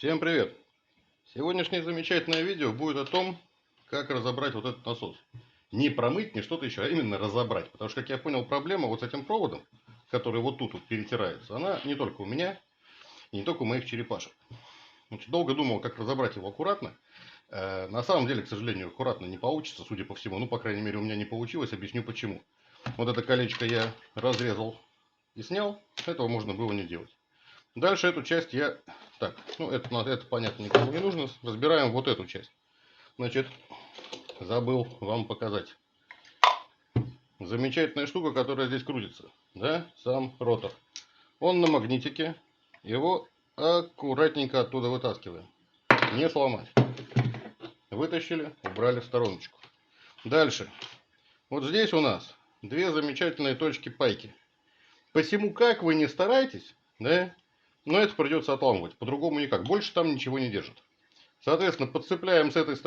Всем привет! Сегодняшнее замечательное видео будет о том, как разобрать вот этот насос. Не промыть, не что-то еще, а именно разобрать. Потому что, как я понял, проблема вот с этим проводом, который вот тут вот перетирается, она не только у меня и не только у моих черепашек. Значит, долго думал, как разобрать его аккуратно. На самом деле, к сожалению, аккуратно не получится, судя по всему. Ну, по крайней мере, у меня не получилось. Объясню почему. Вот это колечко я разрезал и снял. Этого можно было не делать. Дальше эту часть я... Так, ну это понятно, никому не нужно. Разбираем вот эту часть. Значит, забыл вам показать. Замечательная штука, которая здесь крутится. Да, сам ротор. Он на магнитике. Его аккуратненько оттуда вытаскиваем. Не сломать. Вытащили, убрали в стороночку. Дальше. Вот здесь у нас две замечательные точки пайки. Посему, как вы не старайтесь, да, но это придется отламывать. По-другому никак. Больше там ничего не держит. Соответственно, подцепляем с этой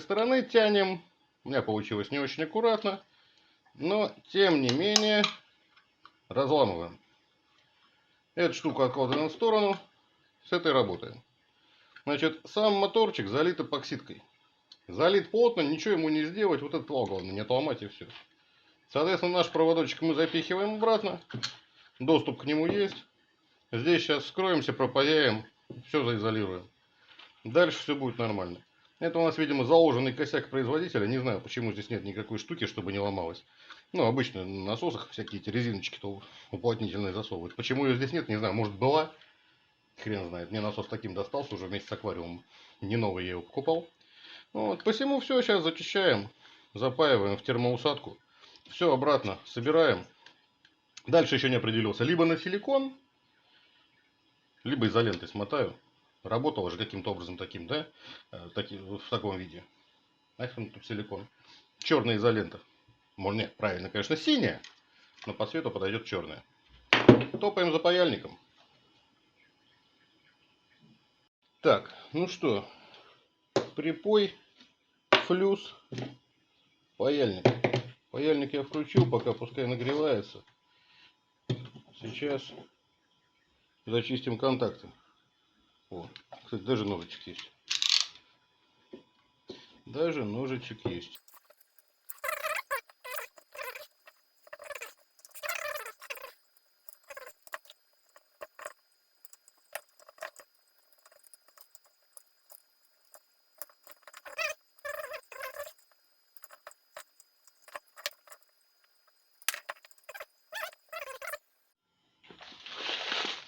стороны, тянем. У меня получилось не очень аккуратно. Но, тем не менее, разламываем. Эту штуку откладываем в сторону. С этой работаем. Значит, сам моторчик залит эпоксидкой. Залит плотно, ничего ему не сделать. Вот этот вал, главное, не отломать и все. Соответственно, наш проводочек мы запихиваем обратно. Доступ к нему есть. Здесь сейчас вскроемся, пропаяем. Все заизолируем. Дальше все будет нормально. Это у нас, видимо, заложенный косяк производителя. Не знаю, почему здесь нет никакой штуки, чтобы не ломалось. Ну, обычно на насосах всякие эти резиночки-то уплотнительные засовывают. Почему ее здесь нет, не знаю. Может, была. Хрен знает. Мне насос таким достался уже вместе с аквариумом. Не новый я его покупал. Вот. Посему все сейчас зачищаем. Запаиваем в термоусадку. Все обратно собираем. Дальше еще не определился. Либо на силикон, либо изолентой смотаю. Работало же каким-то образом таким, да? В таком виде. Нахрен тут силикон. Черная изолента. Нет, правильно, конечно, синяя. Но по цвету подойдет черная. Топаем за паяльником. Так, ну что. Припой, флюс, паяльник. Паяльник я включил, пока пускай нагревается. Сейчас зачистим контакты. О, кстати, даже ножичек есть. Даже ножичек есть.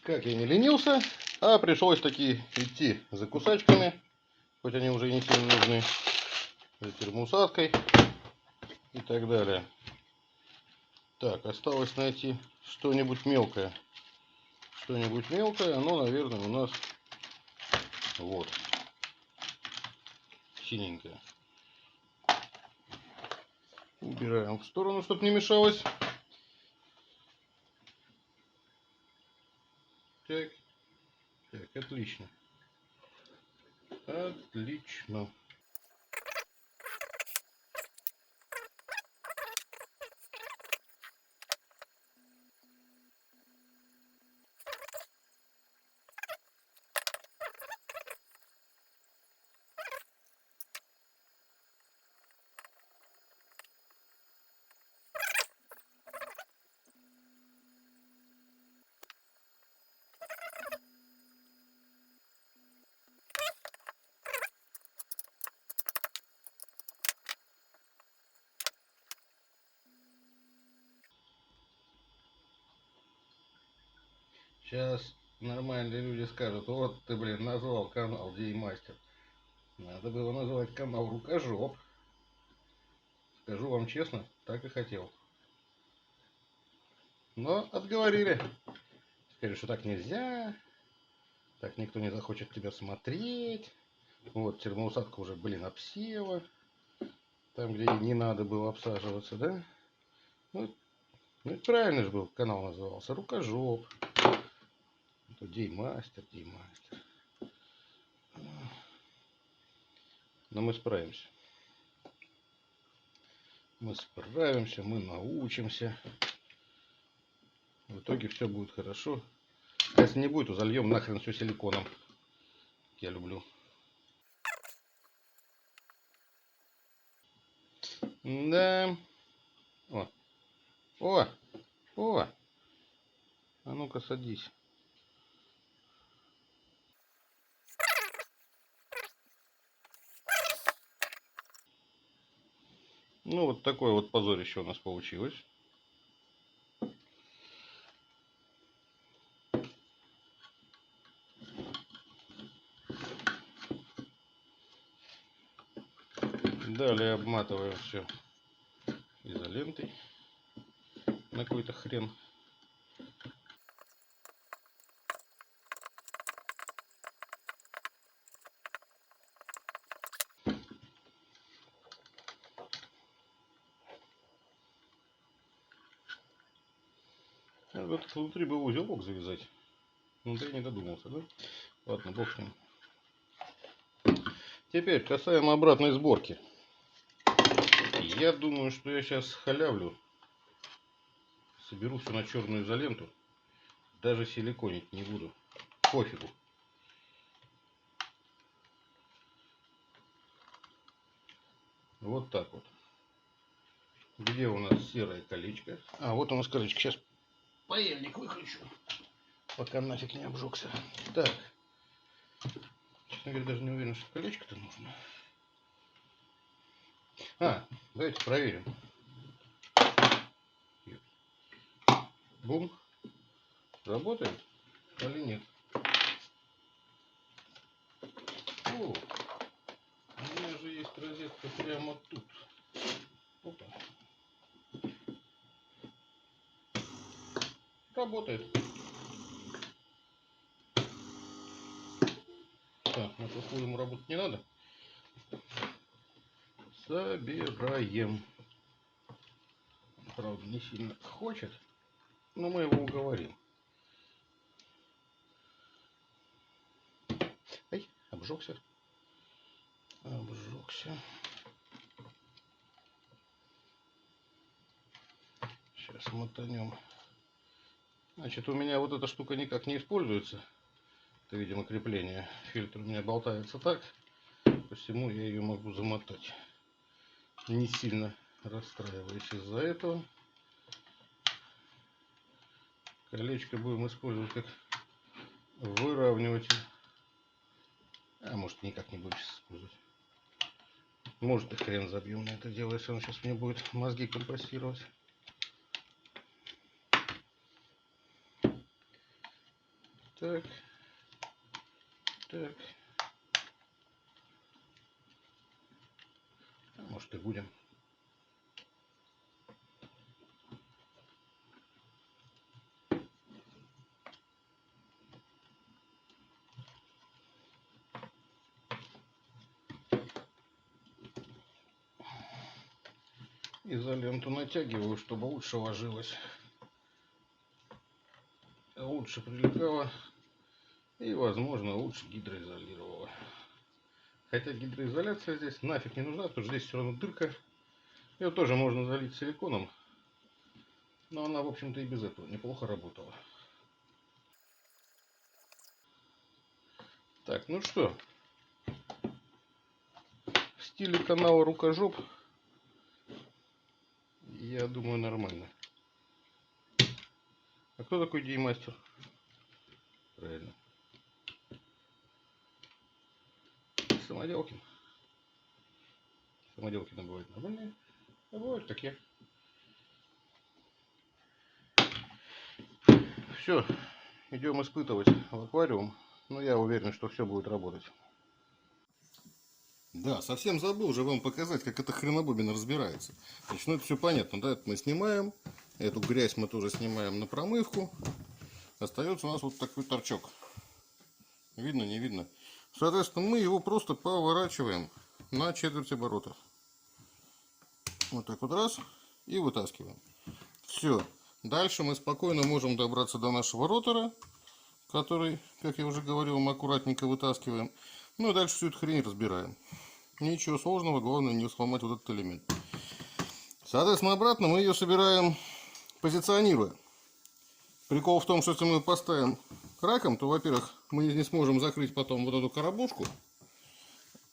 Как я не ленился, а пришлось таки идти за кусачками, хоть они уже и не сильно нужны, за термоусадкой и так далее. Так, осталось найти что-нибудь мелкое. Что-нибудь мелкое, оно, наверное, у нас вот, синенькое. Убираем в сторону, чтобы не мешалось. Так, так, отлично. Отлично. Сейчас нормальные люди скажут: вот ты, блин, назвал канал Деймастер. Надо было назвать канал Рукожоп. Скажу вам честно, так и хотел. Но отговорили. Сказали, что так нельзя. Так никто не захочет тебя смотреть. Вот, термоусадка уже, блин, обсела. Там, где не надо было обсаживаться, да? Ну, это правильно же был, канал назывался. Рукожоп. Деймастер, Деймастер. Но мы справимся. Мы справимся, мы научимся. В итоге все будет хорошо. Если не будет, то зальем нахрен все силиконом. я люблю. Да. О. О. О. А ну-ка садись. Ну вот такое вот позорище у нас получилось. Далее обматываем все изолентой на какой-то хрен. Вот внутри бы узелок завязать. Ну да я не додумался, да? Ладно, бог с ним. Теперь касаемо обратной сборки. Я думаю, что я сейчас халявлю. Соберу все на черную изоленту. Даже силиконить не буду. Пофигу. Вот так вот. Где у нас серое колечко? А, вот у нас колечко. Сейчас паяльник выключу. Пока нафиг не обжегся. Так. Честно говоря, даже не уверен, что колечко-то нужно. А, давайте проверим. Бум. Работает или нет? О, у меня же есть розетка прямо тут. Опа. Работает. Так, на плохую ему работать не надо. Собираем. Правда, не сильно хочет, но мы его уговорим. Ай, обжегся. Обжегся. Сейчас мотанем. Значит, у меня вот эта штука никак не используется. Это, видимо, крепление. Фильтр у меня болтается так. Посему я ее могу замотать. Не сильно расстраиваясь из-за этого. Колечко будем использовать как выравниватель. А может, никак не будем использовать. Может, и хрен забьем на это дело, если он сейчас мне будет мозги компрессировать. Так. Так. А может, и будем. Изоленту натягиваю, чтобы лучше ложилось, лучше прилегало и, возможно, лучше гидроизолировало. Хотя гидроизоляция здесь нафиг не нужна, потому что здесь все равно дырка. Ее тоже можно залить силиконом, но она, в общем-то, и без этого неплохо работала. Так, ну что, в стиле канала Рукожоп, я думаю, нормально. А кто такой Деймастер? Правильно. Самоделкин. Самоделкина бывает нормальные, а бывают как я. Все, идем испытывать в аквариум. Но я уверен, что все будет работать. Да, совсем забыл уже вам показать, как эта хренобобина разбирается. Значит, ну это все понятно, да, это мы снимаем. Эту грязь мы тоже снимаем на промывку. Остается у нас вот такой торчок. Видно, не видно? Соответственно, мы его просто поворачиваем на четверть оборота. Вот так вот раз. И вытаскиваем. Все. Дальше мы спокойно можем добраться до нашего ротора, который, как я уже говорил, мы аккуратненько вытаскиваем. Ну и дальше всю эту хрень разбираем. Ничего сложного, главное не сломать вот этот элемент. Соответственно, обратно мы ее собираем, позиционируя. Прикол в том, что если мы поставим раком, то, во-первых, мы не сможем закрыть потом вот эту коробушку.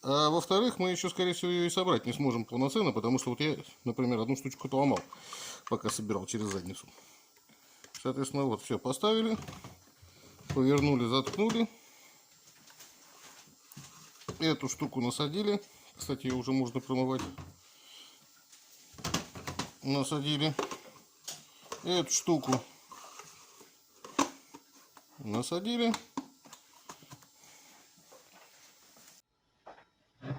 А во-вторых, мы еще, скорее всего, ее и собрать не сможем полноценно, потому что вот я, например, одну штучку отломал, пока собирал через задницу. Соответственно, вот все поставили, повернули, заткнули. Эту штуку насадили. Кстати, ее уже можно промывать. Насадили. Эту штуку насадили.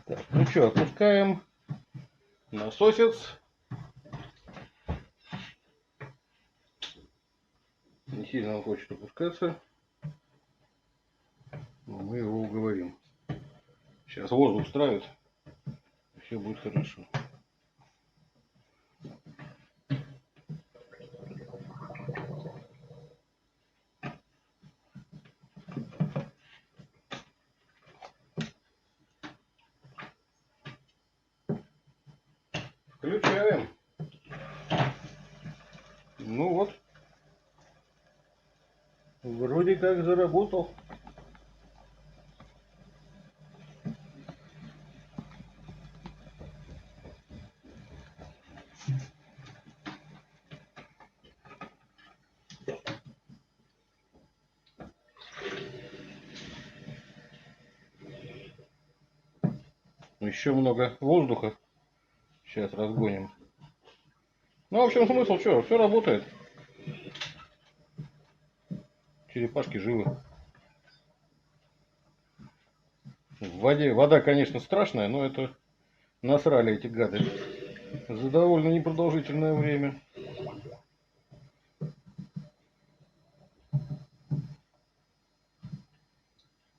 Так, ну что, опускаем насосец. Не сильно он хочет опускаться, но мы его уговорим. Сейчас воздух стравит, все будет хорошо. Включаем. Ну вот. Вроде как заработал. Еще много воздуха. Сейчас разгоним. Ну, в общем, смысл, что? Все работает. Черепашки живы. В воде. Вода, конечно, страшная, но это насрали эти гады. За довольно непродолжительное время.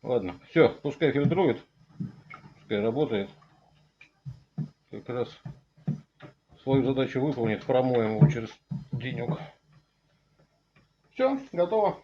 Ладно, все, пускай фильтрует. Пускай работает. Как раз свою задачу выполнит. Промоем его через денек. Все, готово.